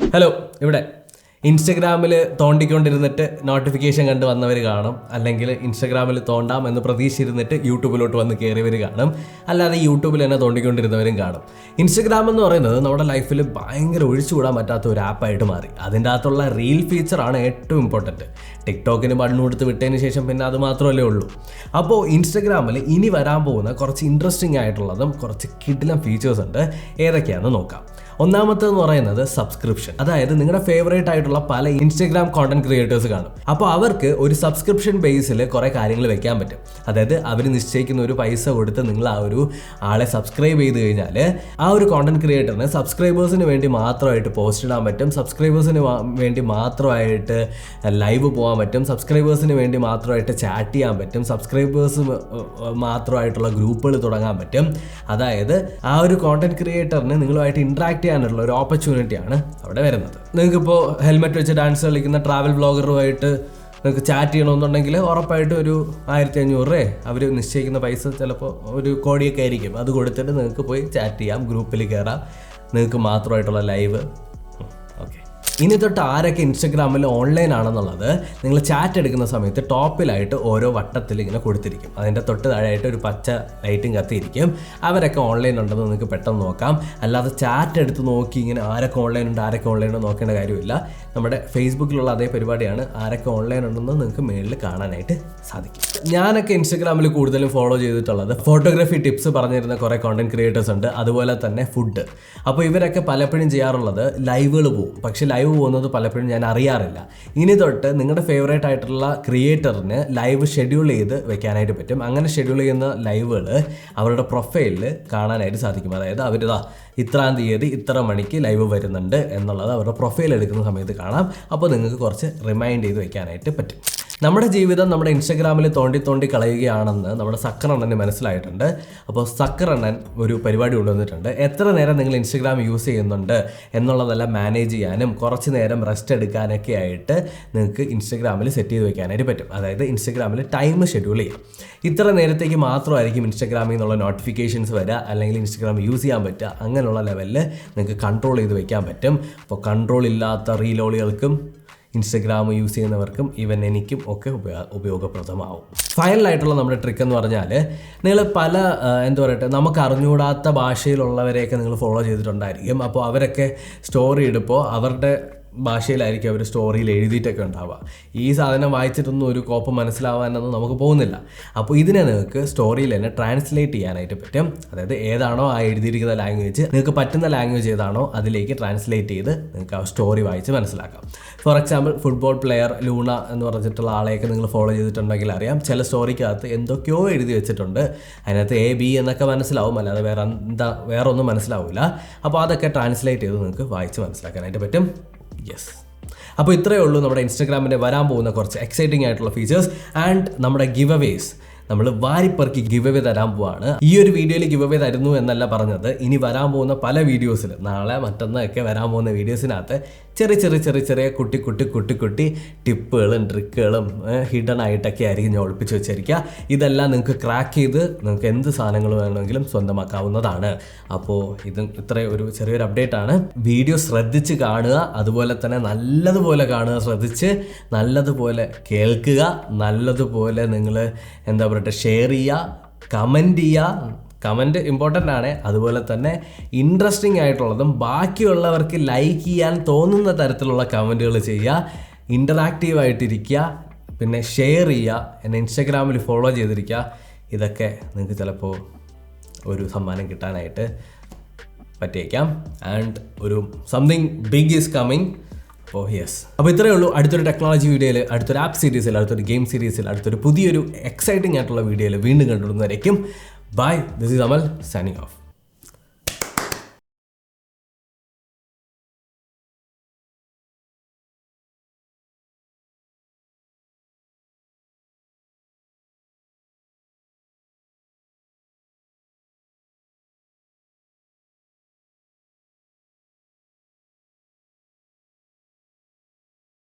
Hello, ഇവിടെ ഇൻസ്റ്റഗ്രാമിൽ തോണ്ടിക്കൊണ്ടിരുന്നിട്ട് notification കണ്ട് വന്നവർ കാണും, അല്ലെങ്കിൽ ഇൻസ്റ്റഗ്രാമിൽ തോണ്ടാം എന്ന് പ്രതീക്ഷിച്ചിരുന്നിട്ട് യൂട്യൂബിലോട്ട് വന്ന് കയറിയവർ കാണും, അല്ലാതെ യൂട്യൂബിൽ തന്നെ തോണ്ടിക്കൊണ്ടിരുന്നവരും കാണും. ഇൻസ്റ്റഗ്രാം എന്ന് പറയുന്നത് നമ്മുടെ ലൈഫിൽ ഭയങ്കര ഒഴിച്ചുകൂടാൻ പറ്റാത്ത ഒരു ആപ്പായിട്ട് മാറി. അതിൻ്റെ അകത്തുള്ള റീൽ ഫീച്ചറാണ് ഏറ്റവും ഇമ്പോർട്ടൻറ്റ്. ടിക്ടോക്കിന് ബണ്ണ് കൊടുത്ത് വിട്ടതിന് ശേഷം പിന്നെ അത് മാത്രമല്ലേ ഉള്ളൂ. അപ്പോൾ ഇൻസ്റ്റഗ്രാമിൽ ഇനി വരാൻ പോകുന്ന കുറച്ച് ഇൻട്രസ്റ്റിംഗ് ആയിട്ടുള്ളതും കുറച്ച് കിടിലം ഫീച്ചേഴ്സ് ഉണ്ട്. ഏതൊക്കെയാണെന്ന് നോക്കാം. ഒന്നാമത്തേന്ന് പറയുന്നത് സബ്സ്ക്രിപ്ഷൻ. അതായത് നിങ്ങളുടെ ഫേവറേറ്റ് ആയിട്ടുള്ള പല ഇൻസ്റ്റഗ്രാം കോണ്ടന്റ് ക്രിയേറ്റേഴ്സ് കാണും. അപ്പോൾ അവർക്ക് ഒരു സബ്സ്ക്രിപ്ഷൻ ബേസിൽ കുറേ കാര്യങ്ങൾ വെക്കാൻ പറ്റും. അതായത് അവർ നിശ്ചയിക്കുന്ന ഒരു പൈസ കൊടുത്ത് നിങ്ങൾ ആ ഒരു ആളെ സബ്സ്ക്രൈബ് ചെയ്ത് കഴിഞ്ഞാൽ ആ ഒരു കോണ്ടന്റ് ക്രിയേറ്ററിന് സബ്സ്ക്രൈബേഴ്സിന് വേണ്ടി മാത്രമായിട്ട് പോസ്റ്റ് ഇടാൻ പറ്റും, സബ്സ്ക്രൈബേഴ്സിന് വേണ്ടി മാത്രമായിട്ട് ലൈവ് പോകാൻ പറ്റും, സബ്സ്ക്രൈബേഴ്സിന് വേണ്ടി മാത്രമായിട്ട് ചാറ്റ് ചെയ്യാൻ പറ്റും, സബ്സ്ക്രൈബേഴ്സ് മാത്രമായിട്ടുള്ള ഗ്രൂപ്പുകൾ തുടങ്ങാൻ പറ്റും. അതായത് ആ ഒരു കോണ്ടന്റ് ക്രിയേറ്ററിന് നിങ്ങളുമായിട്ട് ഇൻട്രാക്ട് ചെയ്യാനുള്ള ഒരു ഓപ്പർച്യൂണിറ്റിയാണ് അവിടെ വരുന്നത്. നിങ്ങൾക്കിപ്പോൾ ഹെൽമെറ്റ് വെച്ച് ഡാൻസ് കളിക്കുന്ന ട്രാവൽ വ്ളോഗറുമായിട്ട് നിങ്ങൾക്ക് ചാറ്റ് ചെയ്യണമെന്നുണ്ടെങ്കിൽ ഉറപ്പായിട്ട് ഒരു 1500 രൂപ അവർ നിശ്ചയിക്കുന്ന പൈസ ചിലപ്പോൾ ഒരു കോടിയൊക്കെ ആയിരിക്കും. അത് കൊടുത്തിട്ട് നിങ്ങൾക്ക് പോയി ചാറ്റ് ചെയ്യാം, ഗ്രൂപ്പിൽ കയറാം, നിങ്ങൾക്ക് മാത്രമായിട്ടുള്ള ലൈവ്. ഓക്കെ, ഇനി തൊട്ട് ആരൊക്കെ ഇൻസ്റ്റഗ്രാമിൽ ഓൺലൈൻ ആണെന്നുള്ളത് നിങ്ങൾ ചാറ്റ് എടുക്കുന്ന സമയത്ത് ടോപ്പിലായിട്ട് ഓരോ വട്ടത്തിൽ ഇങ്ങനെ കൊടുത്തിരിക്കും. അതിൻ്റെ തൊട്ട് താഴെയായിട്ട് ഒരു പച്ച ലൈറ്റും കത്തിയിരിക്കും. അവരൊക്കെ ഓൺലൈൻ ഉണ്ടെന്ന് നിങ്ങൾക്ക് പെട്ടെന്ന് നോക്കാം. അല്ലാതെ ചാറ്റ് എടുത്ത് നോക്കി ഇങ്ങനെ ആരൊക്കെ ഓൺലൈൻ ഉണ്ട് ആരൊക്കെ ഓൺലൈൻ ഉണ്ടെന്ന് നോക്കേണ്ട കാര്യമില്ല. നമ്മുടെ ഫേസ്ബുക്കിലുള്ള അതേ പരിപാടിയാണ്. ആരൊക്കെ ഓൺലൈൻ ഉണ്ടെന്ന് നിങ്ങൾക്ക് മേളിൽ കാണാനായിട്ട് സാധിക്കും. ഞാനൊക്കെ ഇൻസ്റ്റഗ്രാമിൽ കൂടുതലും ഫോളോ ചെയ്തിട്ടുള്ളത് ഫോട്ടോഗ്രാഫി ടിപ്സ് പറഞ്ഞിരുന്ന കുറേ കോണ്ടന്റ് ക്രിയേറ്റേഴ്സ് ഉണ്ട്, അതുപോലെ തന്നെ ഫുഡ്. അപ്പോൾ ഇവരൊക്കെ പലപ്പോഴും ചെയ്യാറുള്ളത് ലൈവുകൾ പോകും. പക്ഷേ ലൈവ് പോകുന്നത് പലപ്പോഴും ഞാൻ അറിയാറില്ല. ഇനി തൊട്ട് നിങ്ങളുടെ ഫേവറേറ്റ് ആയിട്ടുള്ള ക്രിയേറ്ററിന് ലൈവ് ഷെഡ്യൂൾ ചെയ്ത് വെക്കാനായിട്ട് പറ്റും. അങ്ങനെ ഷെഡ്യൂൾ ചെയ്യുന്ന ലൈവുകൾ അവരുടെ പ്രൊഫൈലിൽ കാണാനായിട്ട് സാധിക്കും. അതായത് അവരിതാ ഇത്രാം തീയതി ഇത്ര മണിക്ക് ലൈവ് വരുന്നുണ്ട് എന്നുള്ളത് അവരുടെ പ്രൊഫൈൽ എടുക്കുന്ന സമയത്ത് കാണാം. അപ്പോൾ നിങ്ങൾക്ക് കുറച്ച് റിമൈൻഡ് ചെയ്ത് വെക്കാനായിട്ട് പറ്റും. നമ്മുടെ ജീവിതം നമ്മുടെ ഇൻസ്റ്റഗ്രാമിൽ തോണ്ടി കളയുകയാണെന്ന് നമ്മുടെ സക്കറണ്ണന് മനസ്സിലായിട്ടുണ്ട്. അപ്പോൾ സക്കറണ്ണൻ ഒരു പരിപാടി കൊണ്ടുവന്നിട്ടുണ്ട്. എത്ര നേരം നിങ്ങൾ ഇൻസ്റ്റഗ്രാം യൂസ് ചെയ്യുന്നുണ്ട് എന്നുള്ളതെല്ലാം മാനേജ് ചെയ്യാനും കുറച്ച് നേരം റെസ്റ്റ് എടുക്കാനൊക്കെ ആയിട്ട് നിങ്ങൾക്ക് ഇൻസ്റ്റഗ്രാമിൽ സെറ്റ് ചെയ്ത് വെക്കാനായിട്ട് പറ്റും. അതായത് ഇൻസ്റ്റഗ്രാമിൽ ടൈം ഷെഡ്യൂൾ ചെയ്യാം. ഇത്ര നേരത്തേക്ക് മാത്രമായിരിക്കും ഇൻസ്റ്റഗ്രാമിൽ നിന്നുള്ള നോട്ടിഫിക്കേഷൻസ് വരിക, അല്ലെങ്കിൽ ഇൻസ്റ്റഗ്രാം യൂസ് ചെയ്യാൻ പറ്റുക. അങ്ങനെയുള്ള ലെവലിൽ നിങ്ങൾക്ക് കൺട്രോൾ ചെയ്ത് വെക്കാൻ പറ്റും. അപ്പോൾ കൺട്രോൾ ഇല്ലാത്ത റീലോളികൾക്കും ഇൻസ്റ്റഗ്രാം യൂസ് ചെയ്യുന്നവർക്കും ഈവൻ എനിക്കും ഒക്കെ ഉപയോഗപ്രദമാവും. ഫൈനലായിട്ടുള്ള നമ്മുടെ ട്രിക്ക് എന്ന് പറഞ്ഞാൽ നിങ്ങൾ പല നമുക്ക് അറിഞ്ഞുകൂടാത്ത ഭാഷയിലുള്ളവരെയൊക്കെ നിങ്ങൾ ഫോളോ ചെയ്തിട്ടുണ്ടായിരിക്കും. അപ്പോൾ അവരൊക്കെ സ്റ്റോറി ഇടുമ്പോൾ അവരുടെ ഭാഷയിലായിരിക്കും അവർ സ്റ്റോറിയിൽ എഴുതിയിട്ടൊക്കെ ഉണ്ടാവുക. ഈ സാധനം വായിച്ചിട്ടൊന്നും ഒരു കോപ്പ് മനസ്സിലാവാനൊന്നും നമുക്ക് പോകുന്നില്ല. അപ്പോൾ ഇതിനെ നിങ്ങൾക്ക് സ്റ്റോറിയിൽ തന്നെ ട്രാൻസ്ലേറ്റ് ചെയ്യാനായിട്ട് പറ്റും. അതായത് ഏതാണോ ആ എഴുതിയിരിക്കുന്ന ലാംഗ്വേജ്, നിങ്ങൾക്ക് പറ്റുന്ന ലാംഗ്വേജ് ഏതാണോ അതിലേക്ക് ട്രാൻസ്ലേറ്റ് ചെയ്ത് നിങ്ങൾക്ക് ആ സ്റ്റോറി വായിച്ച് മനസ്സിലാക്കാം. For example football player Luna എന്ന് പറഞ്ഞിട്ടുള്ള ആളെയൊക്കെ നിങ്ങൾ ഫോളോ ചെയ്തിട്ടുണ്ടെങ്കിൽ അറിയാം, ചില സ്റ്റോറിക്കകത്ത് എന്തൊക്കെയോ എഴുതി വെച്ചിട്ടുണ്ട്. അതിനകത്ത് A-B എന്നൊക്കെ മനസ്സിലാവും, അല്ലാതെ വേറെ ഒന്നും മനസ്സിലാവില്ല. അപ്പോൾ അതൊക്കെ ട്രാൻസ്ലേറ്റ് ചെയ്ത് നിങ്ങൾക്ക് വായിച്ച് മനസ്സിലാക്കാനായിട്ട് പറ്റും. യെസ്, അപ്പോൾ ഇത്രയേ ഉള്ളൂ നമ്മുടെ ഇൻസ്റ്റഗ്രാമിൻ്റെ വരാൻ പോകുന്ന കുറച്ച് എക്സൈറ്റിംഗ് ആയിട്ടുള്ള ഫീച്ചേഴ്സ് ആൻഡ് നമ്മുടെ ഗിവ് അവേസ്. നമ്മൾ വാരിപ്പറക്കി ഗിവ് അവേ തരാൻ പോവാണ്. ഈ ഒരു വീഡിയോയിൽ ഗിവ് അവേ തരുന്നു എന്നല്ല പറഞ്ഞത്, ഇനി വരാൻ പോകുന്ന പല വീഡിയോസിൽ, നാളെ മറ്റന്നൊക്കെ വരാൻ പോകുന്ന വീഡിയോസിനകത്ത് ചെറിയ കുട്ടി ടിപ്പുകളും ട്രിക്കുകളും ഹിഡൻ ആയിട്ടൊക്കെ ആയിരിക്കും ഞാൻ ഒളിപ്പിച്ച് വെച്ചിരിക്കുക. ഇതെല്ലാം നിങ്ങൾക്ക് ക്രാക്ക് ചെയ്ത് നിങ്ങൾക്ക് എന്ത് സാധനങ്ങൾ വേണമെങ്കിലും സ്വന്തമാക്കാവുന്നതാണ്. അപ്പോൾ ഇത്രയും ഒരു ചെറിയൊരു അപ്ഡേറ്റ് ആണ്. വീഡിയോ ശ്രദ്ധിച്ച് കാണുക, അതുപോലെ തന്നെ നല്ലതുപോലെ കാണുക, ശ്രദ്ധിച്ച് നല്ലതുപോലെ കേൾക്കുക, നല്ലതുപോലെ നിങ്ങൾ ഷെയർ ചെയ്യുക, കമൻറ്റ് ചെയ്യുക. കമൻറ്റ് ഇമ്പോർട്ടൻ്റ് ആണ്. അതുപോലെ തന്നെ ഇൻട്രസ്റ്റിംഗ് ആയിട്ടുള്ളതും ബാക്കിയുള്ളവർക്ക് ലൈക്ക് ചെയ്യാൻ തോന്നുന്ന തരത്തിലുള്ള കമൻറ്റുകൾ ചെയ്യുക, ഇൻ്ററാക്റ്റീവ് ആയിട്ടിരിക്കുക, പിന്നെ ഷെയർ ചെയ്യുക, എന്നെ ഇൻസ്റ്റഗ്രാമിൽ ഫോളോ ചെയ്തിരിക്കുക. ഇതൊക്കെ നിങ്ങൾക്ക് ചിലപ്പോൾ ഒരു സമ്മാനം കിട്ടാനായിട്ട് പറ്റിയേക്കാം. ആൻഡ് ഒരു സംതിങ് ബിഗ് ഈസ് കമ്മിങ്. അപ്പോൾ യെസ്, അപ്പോൾ ഇത്രയേ ഉള്ളൂ. അടുത്തൊരു ടെക്നോളജി വീഡിയോയിൽ, അടുത്തൊരു ആപ്പ് സീരീസിൽ, അടുത്തൊരു ഗെയിം സീരീസിൽ, അടുത്തൊരു പുതിയൊരു എക്സൈറ്റിംഗ് ആയിട്ടുള്ള വീഡിയോയിൽ വീണ്ടും കണ്ടുവരുന്നതായിരിക്കും. Bye, this is Amal signing of.